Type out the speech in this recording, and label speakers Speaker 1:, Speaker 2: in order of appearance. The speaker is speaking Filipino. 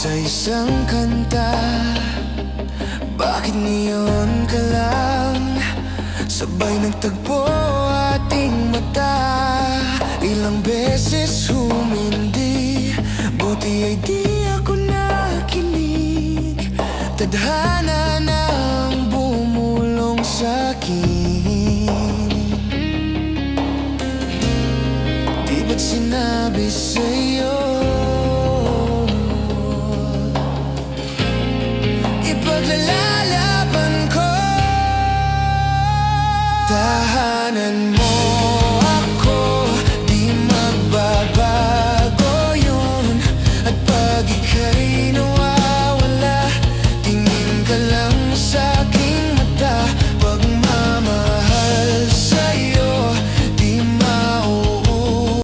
Speaker 1: sa isang kanta. Bakit ngayon ka lang sabay nagtagpo ating mata? Ilang beses humindi, buti ay di ako nakinig. Tadhana na ang bumulong sa'kin. Di ba't sinabi sa'yo